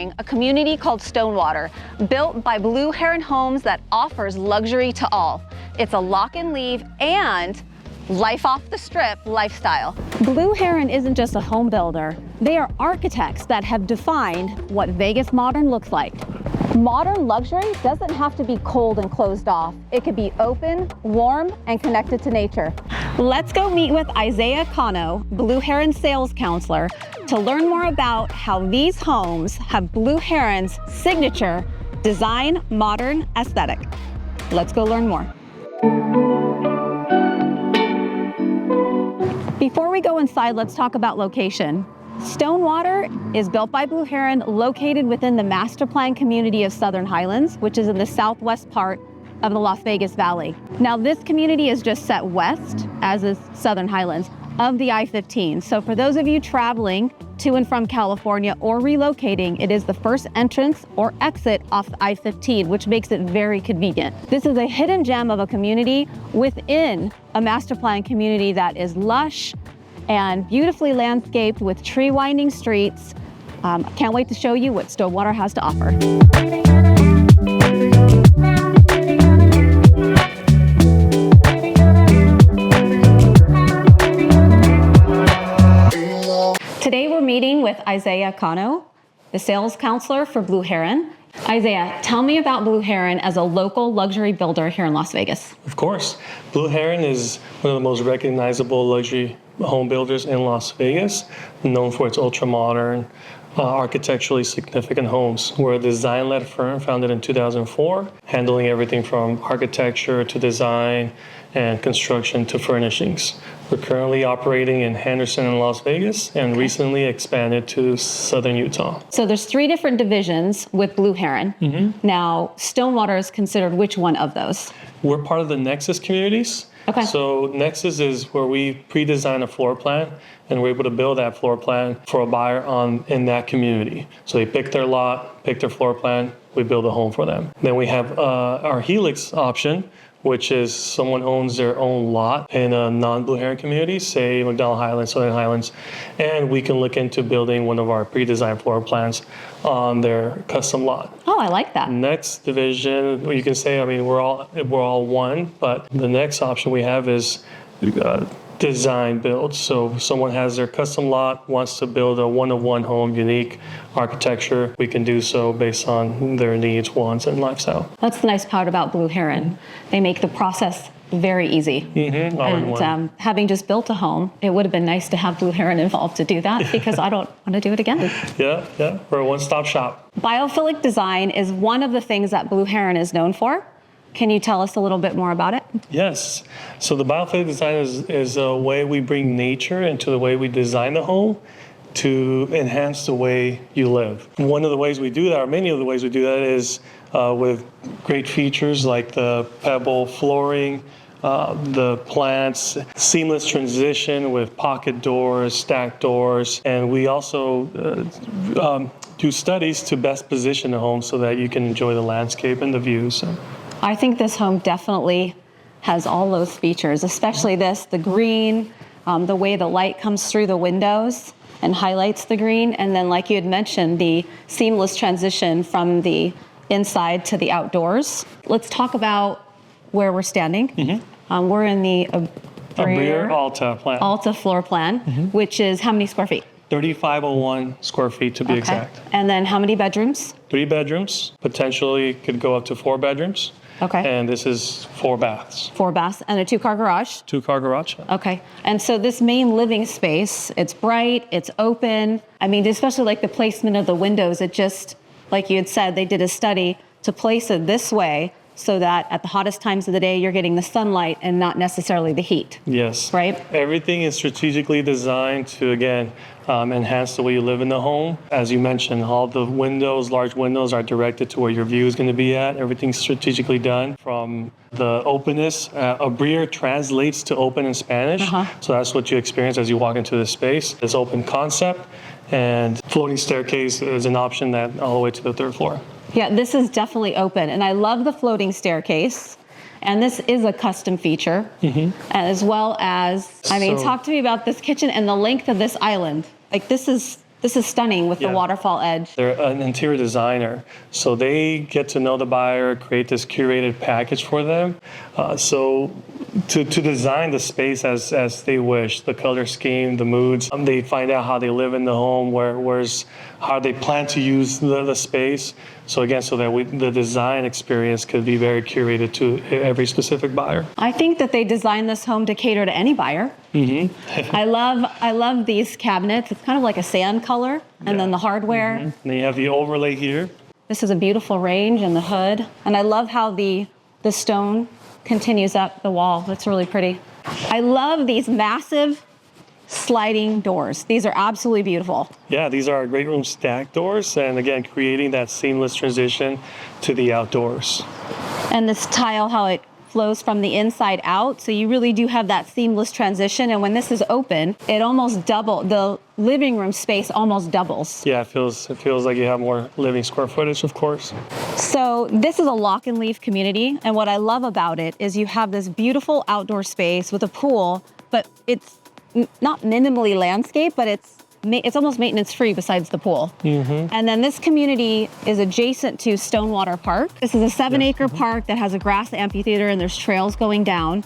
acquiring a community called Stonewater, built by Blue Heron Homes that offers luxury to all. It's a lock and leave and life off the strip lifestyle. Blue Heron isn't just a home builder. They are architects that have defined what Vegas modern looks like. Modern luxury doesn't have to be cold and closed off. It could be open, warm, and connected to nature. Let's go meet with Isaiah Cano, Blue Heron sales counselor, to learn more about how these homes have Blue Heron's signature design modern aesthetic. Let's go learn more. Before we go inside, let's talk about location. Stonewater is built by Blue Heron, located within the master plan community of Southern Highlands, which is in the southwest part of the Las Vegas Valley. Now, this community is just set west, as is Southern Highlands, of the I-15. So for those of you traveling to and from California or relocating, it is the first entrance or exit off the I-15, which makes it very convenient. This is a hidden gem of a community within a master plan community that is lush and beautifully landscaped with tree-winding streets. Can't wait to show you what Stonewater has to offer. Today we're meeting with Isaiah Cano, the sales counselor for Blue Heron. Isaiah, tell me about Blue Heron as a local luxury builder here in Las Vegas. Of course. Blue Heron is one of the most recognizable luxury home builders in Las Vegas, known for its ultra-modern, architecturally significant homes. We're a design-led firm founded in 2004, handling everything from architecture to design and construction to furnishings. We're currently operating in Henderson and Las Vegas and recently expanded to Southern Utah. So there's 3 different divisions with Blue Heron. Now, Stonewater is considered which one of those? We're part of the Nexus communities. Okay. So Nexus is where we pre-design a floor plan and we're able to build that floor plan for a buyer in that community. So they pick their lot, pick their floor plan, we build a home for them. Then we have our Helix option, which is someone owns their own lot in a non-Blue Heron community, say McDonald Highlands, Southern Highlands, and we can look into building one of our pre-designed floor plans on their custom lot. Oh, I like that. Next division, you can say, I mean, we're all one, but the next option we have is design build. So someone has their custom lot, wants to build a one-of-one home, unique architecture. We can do so based on their needs, wants, and lifestyle. That's the nice part about Blue Heron. They make the process very easy. And having just built a home, it would have been nice to have Blue Heron involved to do that because I don't want to do it again. Yeah, we're a one-stop shop. Biophilic design is one of the things that Blue Heron is known for. Can you tell us a little bit more about it? Yes. So the biophilic design is a way we bring nature into the way we design the home to enhance the way you live. One of the ways we do that, or many of the ways we do that, is with great features like the pebble flooring, the plants, seamless transition with pocket doors, stacked doors, and we also do studies to best position the home so that you can enjoy the landscape and the views. I think this home definitely has all those features, especially this, the green, the way the light comes through the windows and highlights the green. And then like you had mentioned, the seamless transition from the inside to the outdoors. Let's talk about where we're standing. We're in the Abrea Alta floor plan, which is how many square feet? 3,501 square feet to be exact. And then how many bedrooms? 3 bedrooms, potentially could go up to 4 bedrooms. Okay. And this is 4 baths. 4 baths and a 2-car garage? 2-car garage. Okay. And so this main living space, it's bright, it's open. I mean, especially like the placement of the windows, it just, like you had said, they did a study to place it this way so that at the hottest times of the day, you're getting the sunlight and not necessarily the heat. Yes. Right? Everything is strategically designed to, again, enhance the way you live in the home. As you mentioned, all the windows, large windows, are directed to where your view is going to be at. Everything's strategically done. From the openness, Abrea translates to open in Spanish. So that's what you experience as you walk into the space. This open concept, and floating staircase is an option that all the way to the 3rd floor. Yeah, this is definitely open. And I love the floating staircase. And this is a custom feature, as well as, I mean, talk to me about this kitchen and the length of this island. Like, this is This is stunning with the Yeah. waterfall edge. They're an interior designer, so they get to know the buyer, create this curated package for them. So to design the space as they wish, the color scheme, the moods. They find out how they live in the home, how they plan to use the space. So again, so that the design experience could be very curated to every specific buyer. I think that they designed this home to cater to any buyer. Mm-hmm. I love these cabinets. It's kind of like a sand color, and then the hardware. Mm-hmm. And then you have the overlay here. This is a beautiful range in the hood, and I love how the stone continues up the wall. That's really pretty. I love these massive sliding doors. These are absolutely beautiful. Yeah, these are our great room stack doors, and again, creating that seamless transition to the outdoors. And this tile, how it flows from the inside out, so you really do have that seamless transition. And when this is open, it almost the living room space almost doubles. Yeah, it feels like you have more living square footage, of course. So this is a lock and leave community, and what I love about it is you have this beautiful outdoor space with a pool, but it's not minimally landscaped, but it's almost maintenance free besides the pool. Mm-hmm. And then this community is adjacent to Stonewater Park. This is a 7-acre park that has a grass amphitheater, and there's trails going down.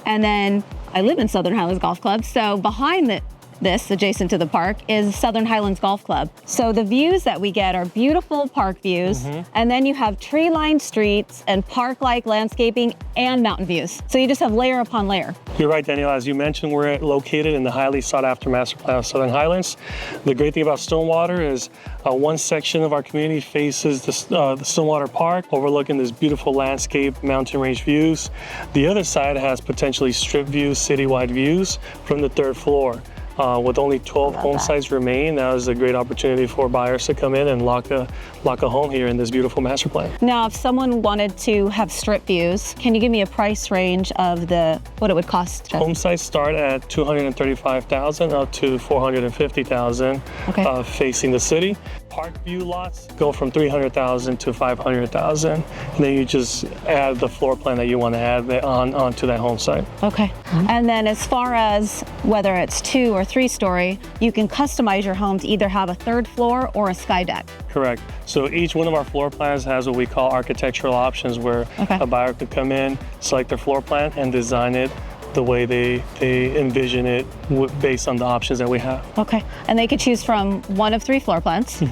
And then I live in Southern Highlands Golf Club, so behind this, adjacent to the park, is Southern Highlands Golf Club. So the views that we get are beautiful park views, and then you have tree-lined streets and park-like landscaping and mountain views. So you just have layer upon layer. You're right, Danielle. As you mentioned, we're located in the highly sought-after master plan of Southern Highlands. The great thing about Stonewater is one section of our community faces the Stonewater Park, overlooking this beautiful landscape, mountain range views. The other side has potentially strip views, citywide views from the 3rd floor. With only 12 home sites remain, that is a great opportunity for buyers to come in and lock a home here in this beautiful master plan. Now, if someone wanted to have strip views, can you give me a price range of what it would cost? Home sites start at $235,000 up to $450,000 facing the city. Park view lots go from $300,000 to $500,000, and then you just add the floor plan that you want to add onto that home site. Okay. And then as far as whether it's 2 or 3 story, you can customize your home to either have a 3rd floor or a sky deck. Correct. So each one of our floor plans has what we call architectural options, where a buyer could come in, select their floor plan, and design it the way they envision it based on the options that we have. Okay. And they could choose from one of 3 floor plans.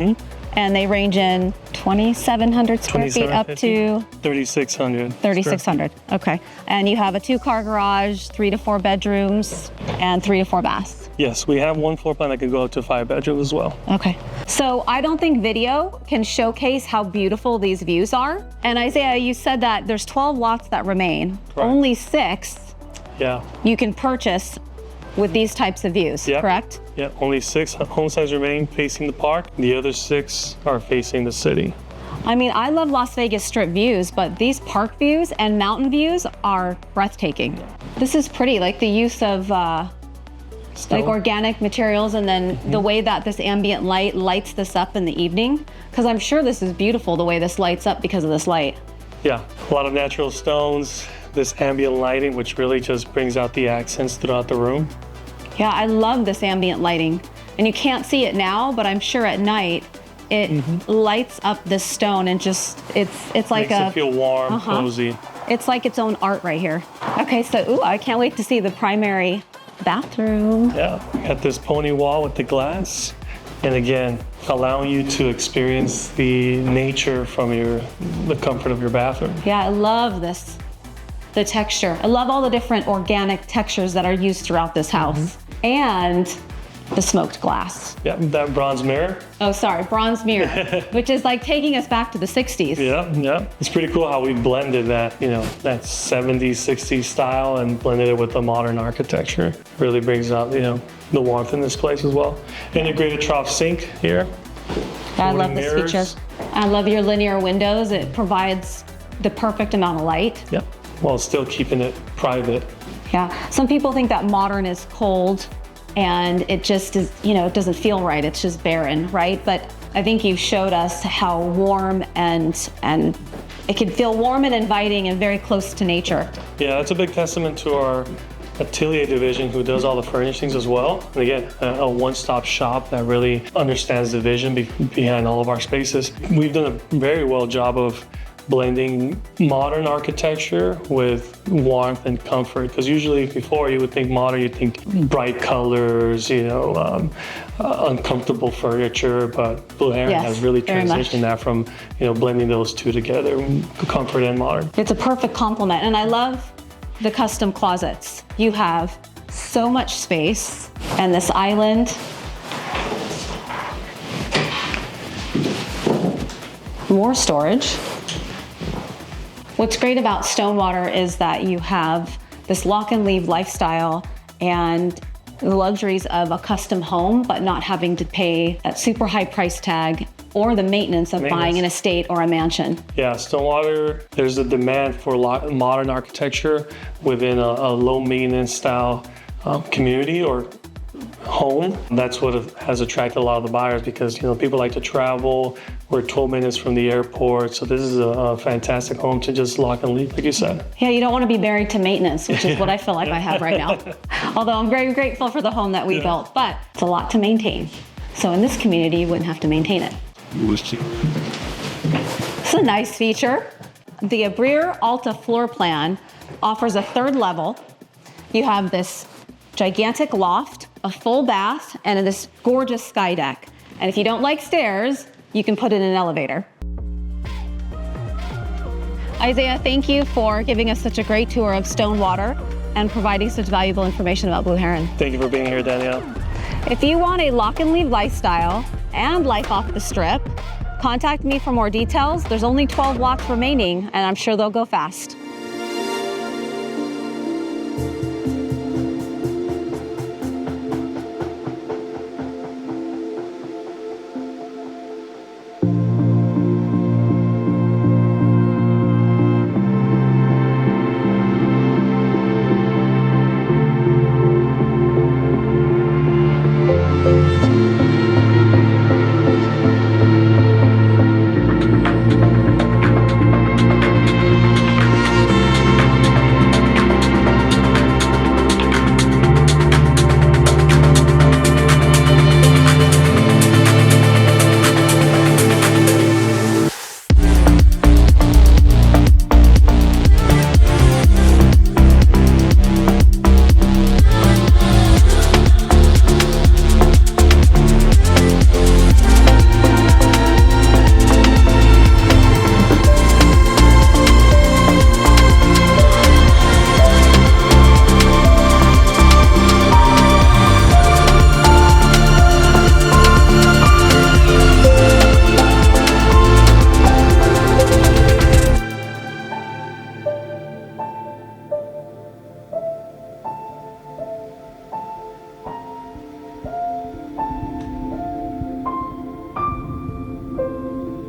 And they range in 2,700 square feet up to 3,600. 3,600. Okay. And you have a 2-car garage, 3 to 4 bedrooms, and 3 to 4 baths. Yes, we have one floor plan that can go up to 5 bedrooms as well. Okay. So I don't think video can showcase how beautiful these views are. And Isaiah, you said that there's 12 lots that remain. Correct. Only 6 you can purchase with these types of views, correct? Yeah, only 6 home sites remain facing the park. The other 6 are facing the city. I mean, I love Las Vegas Strip views, but these park views and mountain views are breathtaking. This is pretty, like the use of like organic materials, and then the way that this ambient light lights this up in the evening, because I'm sure this is beautiful the way this lights up because of this light. Yeah, a lot of natural stones, this ambient lighting, which really just brings out the accents throughout the room. Yeah, I love this ambient lighting. And you can't see it now, but I'm sure at night it lights up this stone, and just, it's like Makes it feel warm, cozy. It's like its own art right here. Okay, so I can't wait to see the primary bathroom. Yeah, got this pony wall with the glass. And again, allowing you to experience the nature from the comfort of your bathroom. Yeah, I love this. The texture. I love all the different organic textures that are used throughout this house. And the smoked glass. Yeah, that bronze mirror. Oh, sorry, bronze mirror, which is like taking us back to the 60s. Yeah. It's pretty cool how we blended that, that 70s, 60s style and blended it with the modern architecture. Really brings out, the warmth in this place as well. Integrated trough sink here. I love this feature. I love your linear windows. It provides the perfect amount of light. Yep, while still keeping it private. Yeah, some people think that modern is cold, and it just is, it doesn't feel right. It's just barren, right? But I think you showed us how warm and it can feel warm and inviting and very close to nature. Yeah, that's a big testament to our atelier division who does all the furnishings as well. And again, a one-stop shop that really understands the vision behind all of our spaces. We've done a very well job of blending modern architecture with warmth and comfort. Because usually before you would think modern, you think bright colors, uncomfortable furniture. But Blue Heron has really transitioned that from blending those two together, comfort and modern. It's a perfect complement, and I love the custom closets. You have so much space, and this island. More storage. What's great about Stonewater is that you have this lock and leave lifestyle and the luxuries of a custom home, but not having to pay that super high price tag or the maintenance of buying an estate or a mansion. Yeah, Stonewater, there's a demand for modern architecture within a low maintenance style community or home. That's what has attracted a lot of the buyers because people like to travel. We're 12 minutes from the airport, so this is a fantastic home to just lock and leave, like you said. Yeah, you don't want to be married to maintenance, which is what I feel like I have right now. Although I'm very grateful for the home that we built, but it's a lot to maintain. So in this community, you wouldn't have to maintain it. It's a nice feature. The Abrea Alta floor plan offers a third level. You have this gigantic loft, a full bath, and this gorgeous sky deck. And if you don't like stairs, you can put in an elevator. Isaiah, thank you for giving us such a great tour of Stonewater and providing such valuable information about Blue Heron. Thank you for being here, Danielle. If you want a lock and leave lifestyle and life off the strip, contact me for more details. There's only 12 lots remaining, and I'm sure they'll go fast.